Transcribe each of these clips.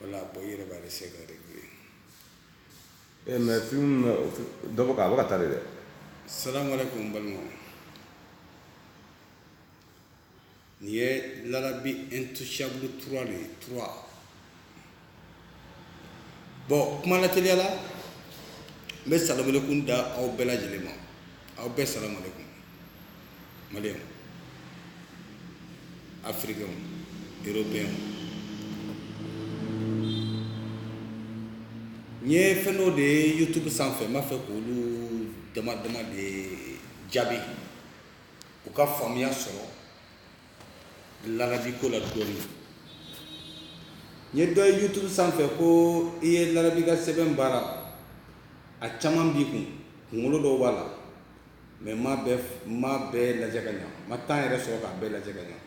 Voilà, bon, il va essayer de régler. Mais film dopo ka baka tare de. Salam alaikum balmo. Ni est l'Arabie intouchable 3 les 3. Bon, comment la télé là? Mais salam alaikum da au bella jelema. Au bel salam alaikum. Malien. Africain. Européen. Nye feno de YouTube sans fait m'a fait pour nous demander jabi pour ka famille solo l'Arabie ko la doni nye do YouTube sans fait ko iye l'Arabie ka seben bara a chaman bi kun ngolo do wala mais ma be la jaganya ma tan ere so ka be la jaganya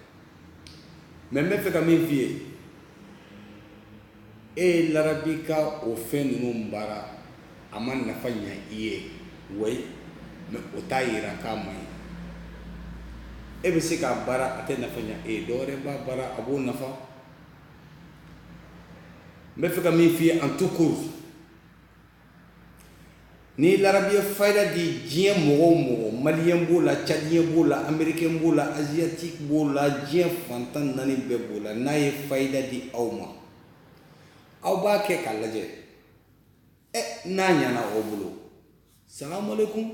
mais me fait ka mi vie et l'Arabie ka o fait nous bara aman nafa nya iye way mais o ta yira ka mai e be se ka bara ate nafa nya e dore ba bara abo nafa me fait ka mi fi en tout court ni l'Arabie fayda di jien mogo malien bola tchadien bola américain bola asiatique bola jien fantan nani be bola na ye fayda di awma aw b'a kɛ k'a lajɛ n'a ɲana aw bolo salamu alaikum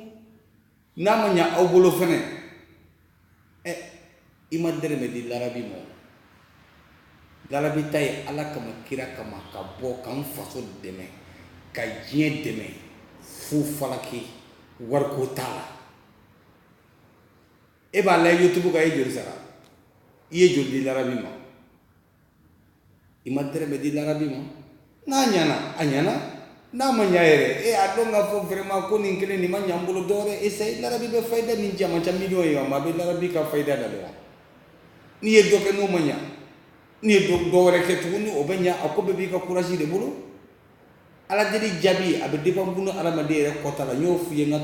n'a ma ɲa aw bolo fɛnɛ i ma dɛrɛmɛ di l'Arabi ma l'Arabi ta ye ala kama kira kama ka bɔ k'an faso dɛmɛ ka diɲɛ dɛmɛ fu falaki wariko t'a la e b'a la YouTube kan e joli sara i ye joli di l'Arabi ma i ma dɛrɛmɛ di l'Arabi ma n'a ɲana a ɲana n'a ma ɲa yɛrɛ a dɔn k'a fɔ vraiment ko nin kelen nin ma ɲa n bolo dɔwɛrɛ essaye l'Arabi bɛ fayida min caman ca miliyɔn ye wa a bɛ l'Arabi ka fayida da wa n'i ye dɔ kɛ n'o ma ɲa n'i ye dɔ wɛrɛ kɛ tuguni o bɛ ɲa a ko bɛɛ b'i ka courage de bolo ala deli jaabi a bɛ dépend buna adamaden yɛrɛ kɔta la n y'o f'i ye n ka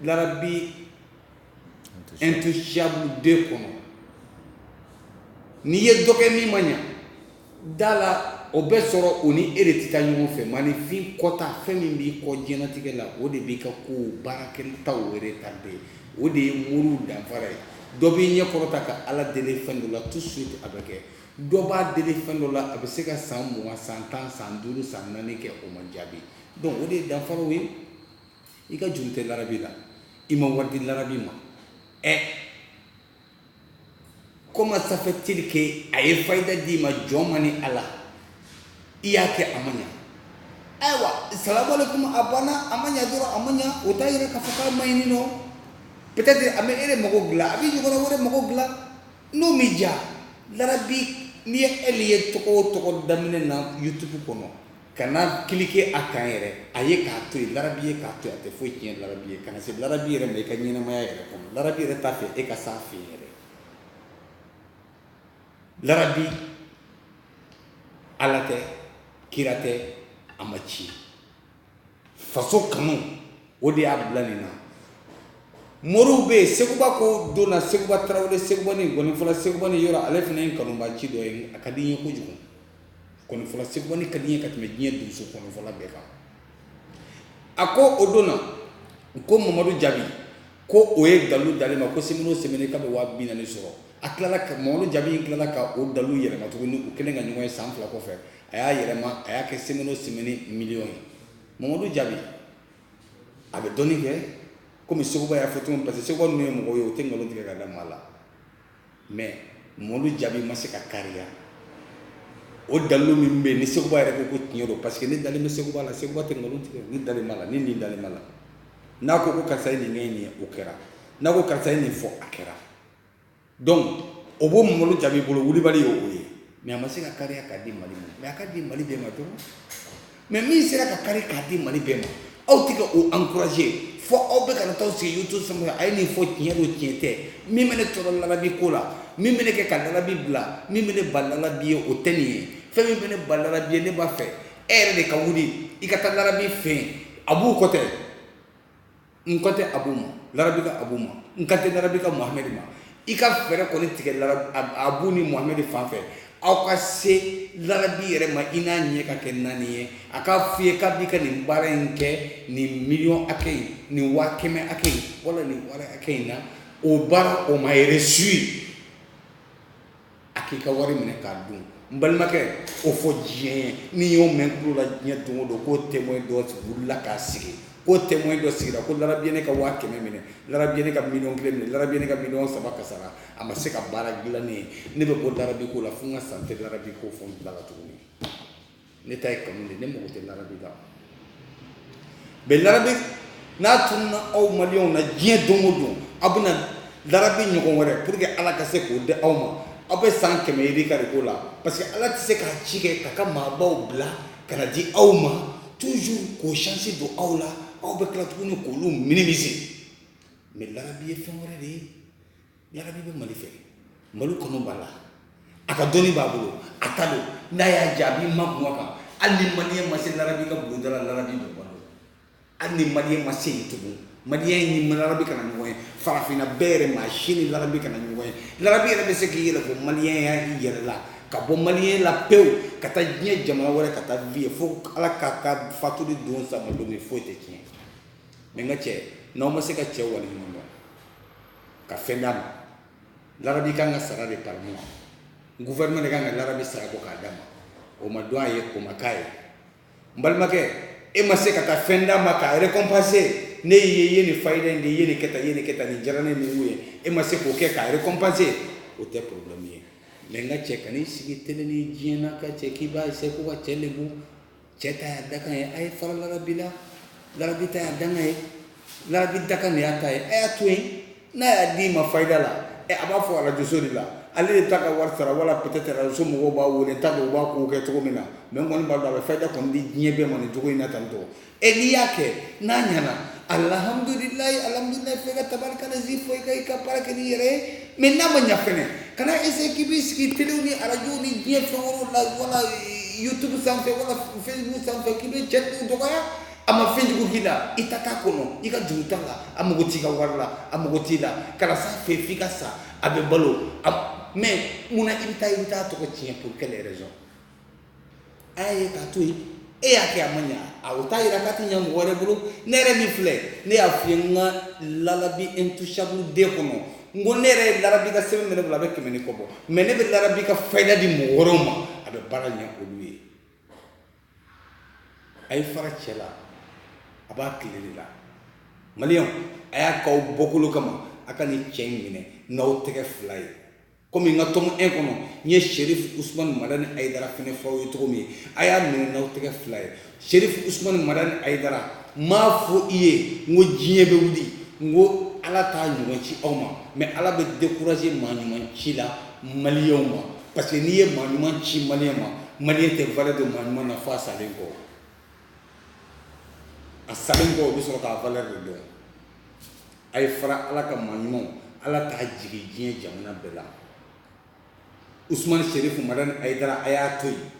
l'Arabi intouchable 2 kɔnɔ n'i ye dɔ kɛ min ma ɲa da la o bɛ sɔrɔ o ni e de tɛ taa ɲɔgɔn fɛ maninfin kɔta fɛn min b'i kɔ diɲɛlatigɛ la o de b'i ka ko baarakɛtaw retardé o de ye moriw danfara ye dɔ b'i ɲɛkɔrɔta ka ala deli fɛn dɔ la tout de suite a bɛ kɛ dɔ b'a deli fɛn dɔ la a bɛ se ka san 20 san 10 san 5 san 4 kɛ o ma jaabi donc o de ye danfaraw ye i ka juru tɛ l'Arabi la i ma wari di l'Arabi ma comment ça fait-il que a ye fayida d'i ma jɔn ma ni ala i y'a kɛ a ma ɲa ayiwa salamu alaikum a banna a ma ɲa dɔrɔn a ma ɲa o t'a yira k'a fɔ k'a ma ɲi nin nɔ peut-être a bɛ e de mago dilan a bɛ ɲɔgɔnna wɛrɛ mago dilan n'o m'i ja l'Arabi n'i ye elle ye tɔgɔ o tɔgɔ daminɛ na YouTube kɔnɔ kana cliquer a kan yɛrɛ a ye k'a to yen l'Arabi ye k'a to yen a tɛ foyi tiɲɛ l'Arabi ye kana se l'Arabi yɛrɛ ma i ka ɲɛnamaya yɛrɛ kɔnɔ l'Arabi yɛrɛ t'a fɛ e ka s'a fɛ yɛrɛ l'Arabi ala tɛ kira tɛ a ma ci faso kanu o de y'a bila nin na moriw bɛ yen seguba ko don na seguba tarawele seguba ni gɔnifɔla seguba ni yɔrɔ ale fana ye kanuba ci dɔ ye a ka di n ye kojugu gɔnifɔla seguba ni ka di n ye ka tɛmɛ diɲɛ dusu gɔnifɔla bɛɛ kan a ko o don na ko Mamadu Jabi ko o ye dalu d'ale ma ko semaine o semaine k'a bɛ 40,000 sɔrɔ a tilala ka Mamadu Jabi tilala ka o dalu yɛlɛma tuguni u kɛlen ka ɲɔgɔn ye san 2 kɔfɛ a y'a yɛlɛma a y'a kɛ semaine o semaine miliyɔn ye Mamadu Jabi a bɛ dɔnni kɛ komi Seguba y'a fɔ cogo min parce que Seguba ninnu ye mɔgɔw ye o tɛ nkalon tigɛ ka da maa la mais Mamadu Jabi ma se ka kariya o dalu min bɛ yen ni Seguba yɛrɛ ko ko tiɲɛ don parce que ne dalen bɛ Seguba la Seguba tɛ nkalon tigɛ ne dalen b'a la ne nin dalen b'a la n'a ko karisa ye nin kɛ nin ye o kɛra n'a ko karisa ye nin fɔ a kɛra donc o b'o Mamadu Jabi bolo wulibali ye o ye mais a ma se ka kariya k'a di Mali ma mais a ka di Mali bɛɛ ma dɔrɔn mais min sera ka kari k'a di Mali bɛɛ ma aw tɛ ka o encourager fo aw bɛ ka na taa sigi YouTube sanfɛ a ye nin fɔ tiɲɛ don tiɲɛ tɛ min bɛ ne tɔɔrɔ l'Arabi ko la min bɛ ne kɛ ka l'Arabi bila min bɛ ne ba l'Arabi ye o tɛ nin ye fɛn min bɛ ne ba l'Arabi ye ne b'a fɛ e yɛrɛ de ka wuli i ka taa l'Arabi fɛ yen Abu ko tɛ n ko tɛ Abu ma l'Arabi ka Abu ma n kan tɛ l'Arabi ka Muhamɛdi ma i ka fɛɛrɛ kɔni tigɛ Abu ni Muhamɛdi fan fɛ aw ka se larabi yɛrɛ ma i n'a ɲɛ ka kɛ 4 ye a k'a f'i ye k'a b'i ka nin baara in kɛ nin miliyɔn hakɛ in nin 100.000 hakɛ in wala nin wari hakɛ in na o baara o ma reçu a k'i ka wari minɛ k'a dun n balimakɛ o fɔ diɲɛ ye n'i y'o mɛn tulo la diɲɛ don o don k'o témoin dɔ wulila k'a sigi k'o témoin dɔ sigira ko larabi ye ne ka 100.000 minɛ larabi ye ne ka 1 million minɛ larabi ye ne ka 3 kasara a ma se ka baara dilan ne ye ne bɛ bɔ larabi ko la fo n ka san tɛ larabi ko fɔ n bila la tuguni ne ta ye kanu de ne mago tɛ larabi la mais larabi n'a tununa aw maliyɛnw na diɲɛ don o don aw bɛna larabi ɲɔgɔn wɛrɛ pour que ala ka se k'o di aw ma aw bɛ san 100 yiri ka de ko la parce que ala tɛ se k'a ci kɛ k'a ka maabaw bila ka na di aw ma toujours k'o chance don aw la aw bɛ tila tuguni k'olu minimiser mais larabi ye fɛn wɛrɛ de ye larabi bɛ mali fɛ mali kɔnɔ b'a la a ka dɔnni b'a bolo a ta don n'a y'a jaabi ma kuma kan hali ni maliyɛn ma se larabi ka bulonda la larabi bɛ balo hali ni maliyɛn ma se yen tugun maliyɛn ni larabi kana ɲɔgɔn ye farafinna bɛɛ yɛrɛ maa si ni larabi kana ɲɔgɔn ye larabi yɛrɛ bɛ se k'i yɛrɛ fɔ maliyɛnya i yɛrɛ la ka bɔ maliyɛn la pewu ka taa diɲɛ jamana wɛrɛ ka taa vie fo ala k'a ka fatuli don sama don min foyi tɛ tiɲɛ mais n ka cɛ n'aw ma se ka cɛ waleɲuman dɔn ka fɛn d'a ma larabi kan ka sara de par mois gouvernement de kan ka larabi sara bɔ k'a d'a ma o ma dɔn a ye o ma k'a ye n balimakɛ e ma se ka taa fɛn d'a ma k'a récompenser ne ye nin fayida in de ye nin kɛ tan nin diyara ne nin ye e ma se k'o kɛ k'a récompenser o tɛ problème ye mais n ka cɛ kan'i sigi télé ni diɲɛ na ka cɛ k'i b'a essayer ko ka cɛ lebu cɛ ta y'a dakan ye a ye fara larabi la larabi ta y'a dankan ye larabi dakan de y'a ta ye a y'a to yen n'a y'a d'i ma fayida la a b'a fɔ arajoso de la ale de ta ka wari sara wala peut-être arajoso mɔgɔw b'a wele n t'a dɔn u b'a kow kɛ cogo min na mais n kɔni b'a dɔn a bɛ fayida kɔni di diɲɛ bɛɛ ma nin cogo in na tan tɔ n'i y'a kɛ n'a ɲɛna alhamdulilayi fɛ ka tabarikala zi fɔ i ka baara kɛ n'i yɛrɛ ye mais n'a ma ɲa fɛnɛ kana essayer k'i b'i sigi téléw ni arajow ni diɲɛ fɛn wɛrɛw la wala YouTube sanfɛ wala Facebook sanfɛ k'i bɛ cɛ dɔgɔya a ma fɛn jugu k'i la i ta t'a kɔnɔ i ka juru t'a la a mago t'i ka wari la a mago t'i la kana s'a fɛ f'i ka sa a bɛ balo mais munna i bɛ taa tɔgɔ tiɲɛ pour quelle raison a y'a ye k'a to yen e y'a kɛ a ma ɲa a o t'a yira k'a tɛ ɲa mɔgɔ wɛrɛ bolo ne yɛrɛ min filɛ ne y'a f'i ye n ka larabi intouchable den kɔnɔ n ko ne yɛrɛ ye larabi ka sɛbɛn minɛ bolo a bɛ 100 ni kɔ bɔ mais ne bɛ larabi ka fayida di mɔgɔ wɛrɛw ma a bɛ baara ɲɛ olu ye a ye fara cɛ la a b'a tile de la maliyɛnw a y'a k'aw bɔkolo kama a ka nin cɛ in minɛ n'aw tɛgɛ 2 ye komi n ka tɔmɔ 1 kɔnɔ n ye Sherif Usmani Madani Ayidara fɛnɛ fɔ aw ye cogo min a y'a minɛ n'aw tɛgɛ 2 ye Sherif Usmani Madani Ayidara n m'a fɔ i ye n ko diɲɛ bɛ wuli n ko ala t'a ɲɔgɔn ci aw ma mais ala bɛ décourager maa ɲuman ci la maliyɛnw ma parce que n'i ye maa ɲuman ci maliyɛn ma maliyɛn tɛ valeur de maa ɲuman na fo a salen kɔ a salen kɔ o bɛ sɔrɔ k'a valeur de dɔn a ye fara ala ka maa ɲumanw ala t'a jigi diɲɛ jamana bɛɛ la Usmani Sherif Madani Ayidara a y'a to yen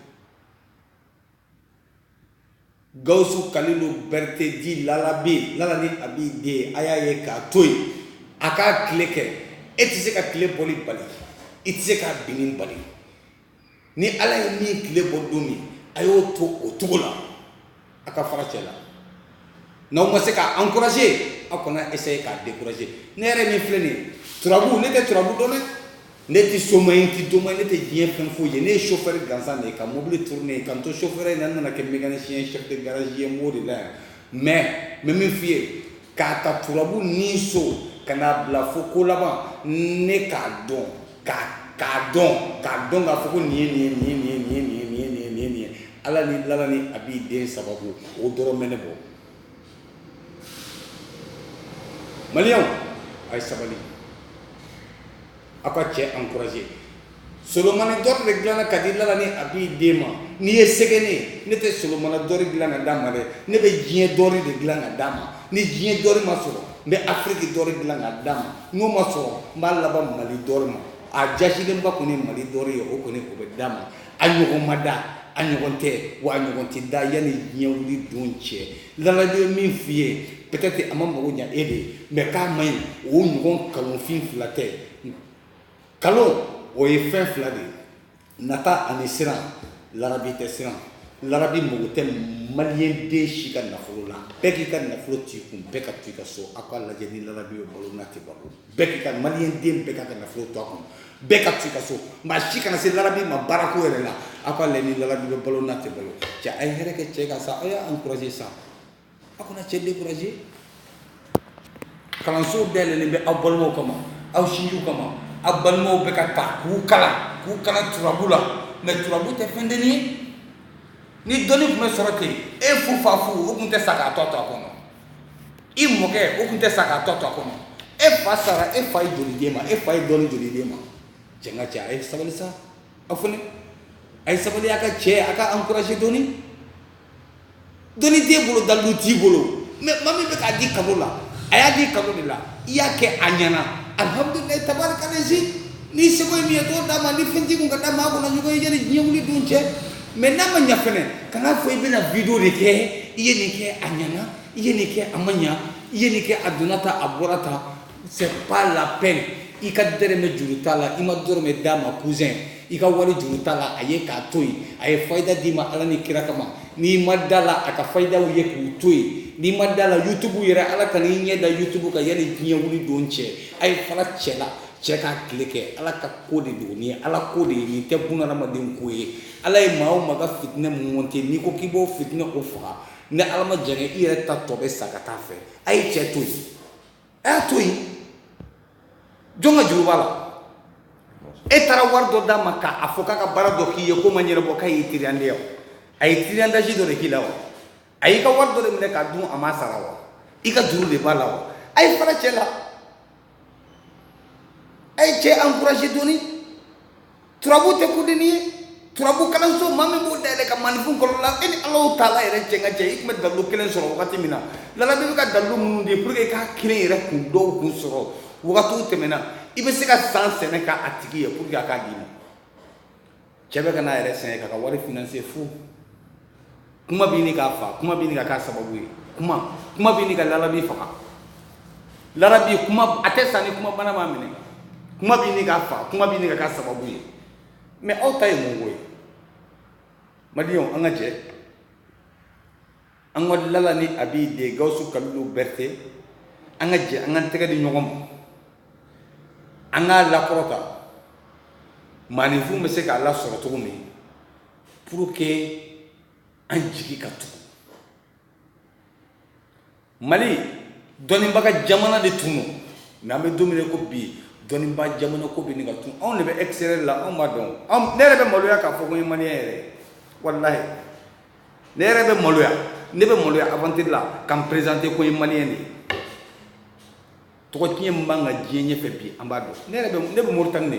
Gawusu Kalilu Berete di Lalabi Lalani Abi de a y'a ye k'a to yen a k'a tile kɛ e tɛ se ka tile bɔli bali i tɛ se k'a binni bali ni ala ye min tile bɔ don min a y'o to o cogo la a ka fara cɛ la n'aw ma se k'a encourager aw kana essayer k'a décourager ne yɛrɛ min filɛ nin ye turabu ne tɛ turabu dɔn dɛ ne tɛ somayi n tɛ domayi ne tɛ diɲɛ fɛn foyi ye ne ye chauffeur gansan de ye ka mobili tourner ka n to chauffeur in na n nana kɛ mécanicien chef de garage ye n b'o de la yan mais n bɛ min f'i ye k'a ta turabu ni so ka n'a bila fo ko laban ne k'a dɔn k'a dɔn k'a fɔ ko nin ye ala ni lala ni a b'i den sababu o dɔrɔn bɛ ne bɔ maliyɛnw a ye sabali a ka cɛ encourager solomani dɔri de dilanna ka di lala ni a b'i den ma n'i ye sɛgɛnnen ne tɛ solomana dɔri dilan ka d'a ma dɛ ne bɛ diɲɛ dɔri de dilan ka d'a ma ni diɲɛ dɔri ma sɔrɔ n bɛ afiriki dɔri dilan ka d'a ma n'o ma sɔrɔ n b'a laban mali dɔri ma a jasilenba kɔni ye mali dɔri ye o kɔni o bɛ d'a ma a ɲɔgɔn ma da a ɲɔgɔn tɛ wa a ɲɔgɔn tɛ da yanni diɲɛ wuli don cɛ lala de ye min f'i ye peut-être a ma mago ɲa e de ye mais k'a ma ɲi o ɲɔgɔn kalonfin 2 tɛ kalon o ye fɛn 2 de ye nata ani siran larabi tɛ siran larabi mago tɛ maliyɛn den si ka nafolo la bɛɛ k'i ka nafolo t'i kun bɛɛ ka to i ka so a k'a lajɛ ni larabi bɛ balo n'a tɛ balo bɛɛ k'i ka maliyɛn den bɛɛ k'a ka nafolo to a kun bɛɛ ka to i ka so maa si kana se larabi ma baarako yɛrɛ la a k'a lajɛ ni larabi bɛ balo n'a tɛ balo cɛ a ye hɛrɛ kɛ cɛ kan sa a y'a encouragé sa a kana cɛ découragé kalanso dayɛlɛlen bɛ aw balimaw kama aw sinjiw kama aw balimaw bɛ ka taa k'u kalan turabu la mais turabu tɛ fɛn denni ye ni dɔnni tun bɛ sɔrɔ ten e fu fa fu o tun tɛ sa k'a tɔ to a kɔnɔ i mɔkɛ o tun tɛ sa k'a tɔ to a kɔnɔ e fa sara e fa ye joli d'e ma e fa ye dɔnni joli d'e ma cɛ n ka cɛ a ye sabali sa aw fana a ye sabali a ka cɛ a ka encouragé dɔnni t'e bolo dalu t'i bolo mais maa min bɛ k'a di kalo la a y'a di kalo de la i y'a kɛ a ɲɛna alhamdulilayi tabarikalazi ni seko ye min ye t'o d'a ma ni fɛn t'i kun ka d'a ma a kɔnɔ ɲɔgɔn ye yanni diɲɛ wuli don cɛ mais n'a ma ɲa fɛnɛ kana fɔ i bɛna video de kɛ i ye nin kɛ a ɲɛna i ye nin kɛ a ma ɲa i ye nin kɛ a donna ta a bɔra ta c'est pas la peine i ka dɛrɛmɛ juru t'a la i ma dɔrɔmɛ d'a ma cousin i ka wari juru t'a la a ye k'a to yen a ye fayida d'i ma ala ni kira kama n'i ma da la a ka fayidaw ye k'u to yen n'i ma da la youtube yɛrɛ ala ka n'i ɲɛ da youtube kan yanni diɲɛ wuli don cɛ a ye fara cɛ la cɛ k'a tile kɛ ala ka ko de don nin ye ala ko de ye nin tɛ bunadamaden ko ye ala ye maa o maa ka fitinɛ monte n'i ko k'i b'o fitinɛ o faga ni ala ma jɛngɛ i yɛrɛ ta tɔ bɛ sa ka taa fɛ a ye cɛ to yen a y'a to yen jɔn ka juru b'a la e taara wari dɔ d'a ma k'a fɔ k'a ka baara dɔ k'i ye ko ma ɲɛnabɔ k'a y'i tiriyande wa a ye tiriyandasi dɔ de k'i la wa a y'i ka wari dɔ de minɛ k'a dun a ma sara wa i ka juru de b'a la wa a ye fara cɛ la a ye cɛ encouragé dɔɔni turabu tɛ ko denni ye turabu kalanso maa min b'o dayɛlɛ ka maanifin kɔlɔlɔ la e ni alaw taala yɛrɛ cɛ ka cɛ i tun bɛ dalilu kelen sɔrɔ wagati min na lalabi bɛ ka dalilu minnu de pour que i k'a kelen yɛrɛ kun dɔw kun sɔrɔ wagatiw tɛmɛna i bɛ se ka san sɛnɛ k'a tigi ye pour que a k'a d'i ma cɛ bɛ ka n'a yɛrɛ sɛnɛ k'a ka wari financer fu kuma b'i ni k'a fa kuma b'i ni ka k'a sababu ye kuma b'i ni ka lalabi faga lalabi kuma a tɛ sa ni kuma bana m'a minɛ kuma b'i ni k'a fa kuma b'i ni ka k'a sababu ye mais aw ta ye mun ko ye maliɲɛnw an ka jɛ an ka lala ni abi de Gawusu Kalilu Berete an ka jɛ an ka tɛgɛ di ɲɔgɔn ma an k'a lakɔrɔta maaninfin bɛ se k'a lasɔrɔ cogo min pour que an jigi ka tugu Mali dɔnnibaga jamana de tun don n'an bɛ don min ko bi dɔnnibaga jamana ko bɛ nin ka tun anw de bɛ extérieur la anw b'a dɔn ne yɛrɛ bɛ maloya k'a fɔ ko n ye maliyɛn yɛrɛ walahi ne yɛrɛ bɛ maloya aventure la ka n présenter ko n ye maliyɛn de ye tɔgɔ tiɲɛ min b'an ka diɲɛ ɲɛfɛ bi an b'a dɔn ne bɛ Moritani de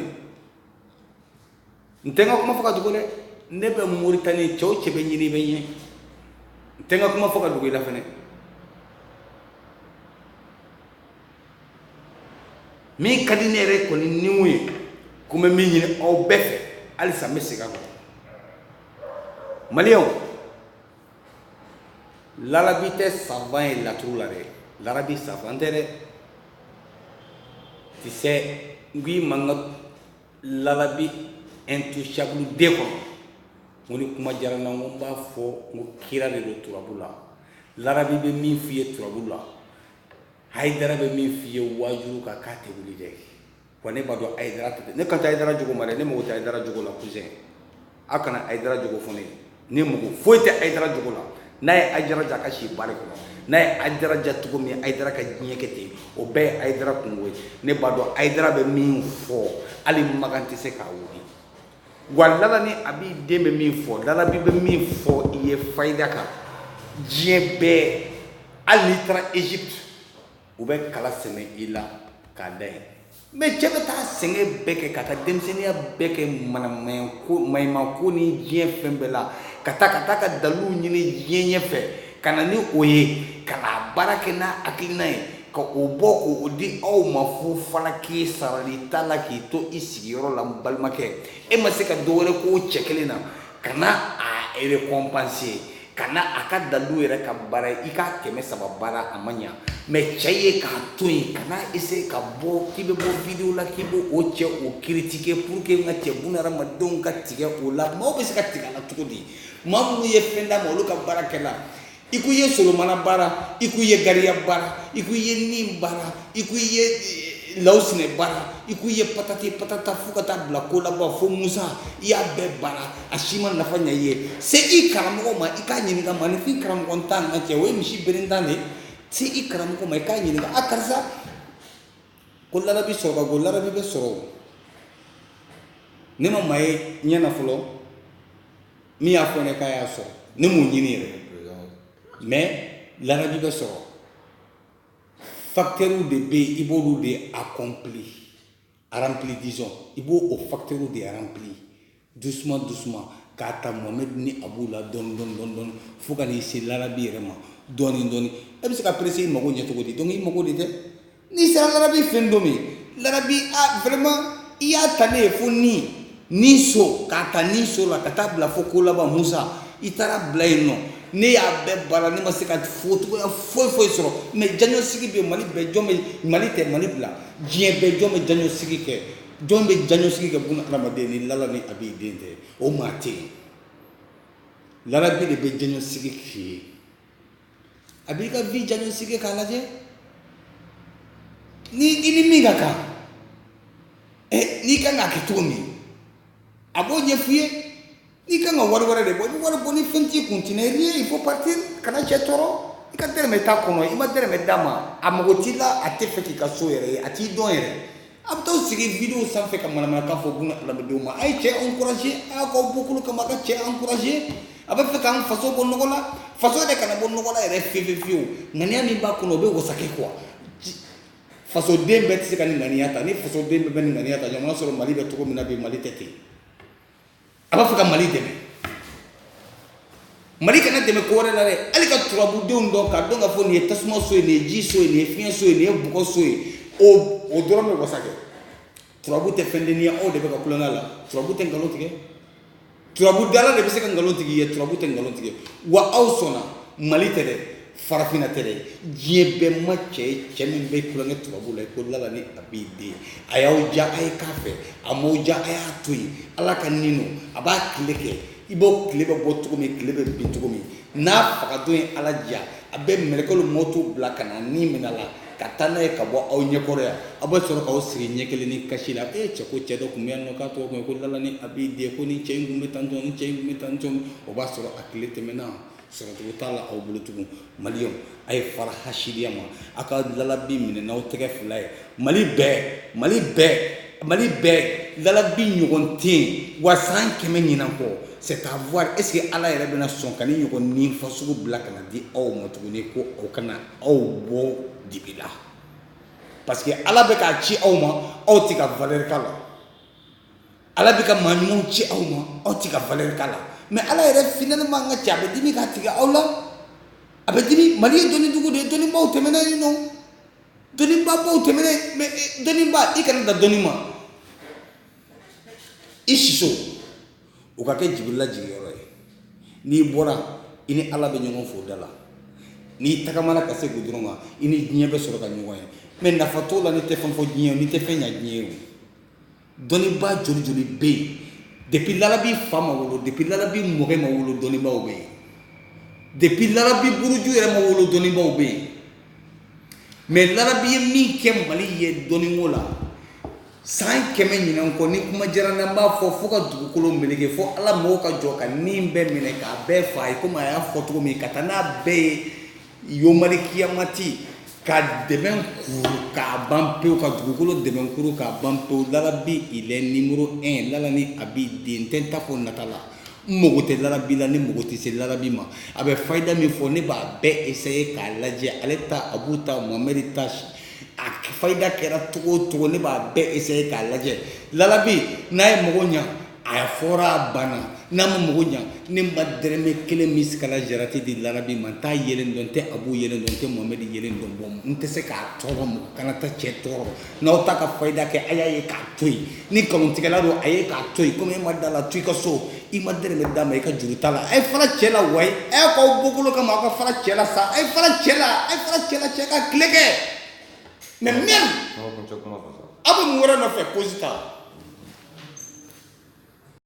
n tɛ n ka kuma fɔ ka dogo dɛ ne bɛ Moritani cɛ o cɛ bɛ ɲini bɛ ɲɛ n tɛ n ka kuma fɔ ka dogo i la fɛnɛ min ka di ne yɛrɛ kɔni ni mun ye ko n bɛ min ɲini aw bɛɛ fɛ halisa n bɛ segin a kɔ maliyɛnw larabi tɛ savant ye laturu la dɛ larabi savant tɛ dɛ tu sais n ko i ma n ka larabi intouchable de kɔnɔ n ko ni kuma diyara n na n ko n b'a fɔ n ko kira de don turabu la larabi bɛ min f'i ye turabu la Haidara bɛ min f'i ye waajuru kan k'a tɛ wuli dɛ wa ne b'a dɔn Haidara tɛ ne kan tɛ Haidara jogo ma dɛ ne mago tɛ Haidara jogo la cousin a kana Haidara jogo fɔ ne ye ne mago foyi tɛ Haidara jogo la n'a ye Haidara ja a ka si baara kɔnɔ n'a ye Haidara ja cogo min Haidara ka diɲɛ kɛ ten o bɛɛ ye Haidara kungo ye ne b'a dɔn Haidara bɛ min fɔ hali Makan tɛ se k'a wuli wa Lala ni Abi den bɛ min fɔ Lalabi bɛ min fɔ i ye fayida kan diɲɛ bɛɛ hali n'i taara Égypte u bɛ kala sɛnɛ i la k'a da yen mais cɛ bɛ taa sɛgɛn bɛɛ kɛ ka taa denmisɛnniya bɛɛ kɛ maɲumako ni diɲɛ fɛn bɛɛ la ka taa ka dalilu ɲini diɲɛ ɲɛfɛ ka na ni o ye ka na baara kɛ n'a hakilina ye ka o bɔ k'o di aw ma fu fana k'i sarali t'a la k'i to i sigiyɔrɔ la n balimakɛ e ma se ka dɔ wɛrɛ k'o cɛ kelen na ka na a récompenser ka na a ka dalilu yɛrɛ ka baara i ka 300 baara a ma ɲa mais cɛ ye k'a to yen kana essayer ka bɔ k'i bɛ bɔ vidéo la k'i b'o o cɛ o critiquer pour que n ka cɛ bunahadamadenw ka tigɛ o la maaw bɛ se ka tigɛ a la cogo di maa minnu ye fɛn d'a ma olu ka baara kɛla i ko i ye solomana baara i ko i ye gariya baara i ko i ye nin baara i ko i ye lawusinɛ baara i ko i ye patati patata fo ka taa bila ko laban fo musa i y'a bɛɛ baara a si ma nafa ɲɛ i ye se i karamɔgɔ ma i k'a ɲininka maninfin karamɔgɔ tan ka cɛ o ye misi berentan de se i karamɔgɔ ma i k'a ɲininka a karisa ko larabi sɔrɔ ka ko larabi bɛ sɔrɔ o ne ma maa ye ɲɛ na fɔlɔ min y'a fɔ ne k'a y'a sɔrɔ ne m'o ɲini yɛrɛ mais larabi bɛ sɔrɔ facteurs de bɛ yen i b'olu de rempli disons i b'o o facteurs de rempli doucement doucement k'a ta Mohamed ni Abu la dɔɔni dɔɔni dɔɔni dɔɔni fo ka n'i se larabi yɛrɛ ma dɔɔni dɔɔni e bɛ se ka presser i mago ɲɛ cogo di donc i mago de tɛ n'i sera larabi fɛn dɔ min larabi vraiment i y'a ta ne ye fo ni so k'a ta ni so la ka taa bila fo ko laban Musa i taara bila yen nɔ ne y'a bɛɛ baara ne ma se ka focogoya foyi sɔrɔ mais janɲɔsigi bɛ Mali bɛɛ jɔn bɛ Mali tɛ Mali bila diɲɛ bɛɛ jɔn bɛ janɲɔsigi kɛ jɔn bɛ janɲɔsigi kɛ bunahadamaden ni Lala ni Abi den tɛ o maa tɛ yen larabi de bɛ janɲɔsigi k'i ye a b'i ka vie janɲɔsigi k'a lajɛ ni i ni min ka kan n'i kan k'a kɛ cogo min a b'o ɲɛf'i ye n'i kan ka wari wɛrɛ de bɔ i bɛ wari bɔ ni fɛn t'i kun tɛnɛ rien il faut partir kana cɛ tɔɔrɔ i ka dɛrɛmɛ t'a kɔnɔ i ma dɛrɛmɛ d'a ma a mago t'i la a tɛ fɛ k'i ka so yɛrɛ ye a t'i dɔn yɛrɛ a bɛ taa sigi vidéo sanfɛ ka manamanakan fɔ bunahadamadenw ma a ye cɛ encourager a y'a k'aw bɔkolo kama a ka cɛ encourager a bɛ fɛ k'an faso bɔ nɔgɔ la faso yɛrɛ kana bɔ nɔgɔ la yɛrɛ fiyewu ŋaniya min b'a kɔnɔ o bɛ wasakɛ quoi fasoden bɛɛ tɛ se ka nin ŋaniya ta ni fasoden bɛɛ bɛ nin ŋaniya ta jamana sɔrɔ Mali bɛ cogo min na bi Mali tɛ ten a b'a fɛ ka Mali dɛmɛ Mali kana dɛmɛ ko wɛrɛ la dɛ hali ka turabudenw dɔn k'a dɔn k'a fɔ nin ye tasuma so ye nin ye ji so ye nin ye fiɲɛ so ye nin ye bɔgɔ so ye o dɔrɔn bɛ wasa kɛ turabu tɛ fɛn denniya aw de bɛ ka kulonkɛ la turabu tɛ nkalon tigɛ turabu dala de bɛ se ka nkalon tigɛ i ye turabu tɛ nkalon tigɛ wa aw sɔnna Mali tɛ dɛ farafinna tɛ dɛ diɲɛ bɛɛ ma cɛ ye cɛ min bɛ kulonkɛ turabu la ko Lala ni Abi den a y'aw ja a ye k'a fɛ a m'aw ja a y'a to yen Ala ka nin don a b'a tile kɛ i b'o tile bɛ bɔ cogo min tile bɛ bin cogo min n'a fagadon ye Ala diya a bɛ mɛlɛkɛw moto bila ka na ni minɛ la ka taa n'a ye ka bɔ aw ɲɛkɔrɔ yan aw bɛ sɔrɔ k'aw sigi ɲɛ kelen ni kasi la cɛ ko cɛ dɔ tun bɛ yan nɔ k'a tɔgɔ tun ye ko Lala ni Abi den ko ni cɛ in tun bɛ tan tɔn ni cɛ in tun bɛ tan tɔn o b'a sɔrɔ a tile tɛmɛna sɔrɔcogo t'a la aw bolo tugun maliyɛnw a ye fara hasiliya ma a ka lalabi minɛ n'aw tɛgɛ fila ye Mali bɛɛ lalabi ɲɔgɔn tɛ yen wa san 100 ɲinan kɔ c'est à voir est ce que Ala yɛrɛ bɛna sɔn ka ni ɲɔgɔn ni fasugu bila ka na di aw ma tuguni ko aw kana aw bɔ dibi la parce que Ala bɛ k'a ci aw ma aw tɛ ka valeur k'a la Ala bɛ ka maa ɲumanw ci aw ma aw tɛ ka valeur k'a la mais Ala yɛrɛ finalement n ka cɛ a bɛ dimi k'a tigɛ aw la a bɛ dimi Mali ye dɔnnidugu de ye dɔnnibaw tɛmɛna yen nɔ dɔnnibabaw tɛmɛna yen mais dɔnniba i kana da dɔnni ma i siso o ka kɛ Jibirila jigiyɔrɔ ye n'i bɔra i ni Ala bɛ ɲɔgɔn fo da la n'i tagamana ka se goudron ma i ni diɲɛ bɛ sɔrɔ ka ɲɔgɔn ye mais nafa t'o la n'i tɛ fɛn fɔ diɲɛ n'i tɛ fɛn ɲɛ diɲɛ ye o dɔnniba joli joli bɛ yen depuis Lalabi fa ma wolo depuis Lalabi mɔkɛ ma wolo dɔnnibaw bɛ yen depuis Lalabi buruju yɛrɛ ma wolo dɔnnibaw bɛ yen mais Lalabi ye min kɛ Mali ye dɔnniko la san 100 ɲinan kɔ ni kuma diyara n na n b'a fɔ fo ka dugukolo meleke fo Ala mɔgɔw ka jɔ ka nin bɛɛ minɛ k'a bɛɛ fa a ye komi a y'a fɔ cogo min ka taa n'a bɛɛ ye yomari kiyamati ka dɛmɛ kuru k'a ban pewu ka dugukolo dɛmɛ kuru k'a ban pewu Lalabi il est numéro 1 Lala ni Abi den tɛ n ta fɔ nata la n mago tɛ Lalabi la ne mago tɛ se Lalabi ma a bɛ fayida min fɔ ne b'a bɛɛ essayer k'a lajɛ ale ta Abu ta Mohamed ta a fayida kɛra cogo o cogo ne b'a bɛɛ essayer k'a lajɛ Lalabi n'a ye mago ɲa a fɔra banna n'a ma mago ɲa ne ma dɛrɛmɛ kelen min sigala jarati di larabi ma n t'a yelen dɔn n tɛ abu yelen dɔn n tɛ mohamɛdi yelen dɔn bɔn n tɛ se k'a tɔɔrɔ mɔgɔ kana ta cɛ tɔɔrɔ n'aw ta ka fayida kɛ a y'a ye k'a to yen ni nkalontigɛla don a ye k'a to yen komi e ma da la to i ka so i ma dɛrɛmɛ d'a ma i ka juru t'a la a ye fara cɛ la wayi a y'a k'aw bɔkolo kama aw ka fara cɛ la sa a ye fara cɛ la cɛ ka tile kɛ mais même aw bɛ mun wɛrɛ nɔfɛ cause ta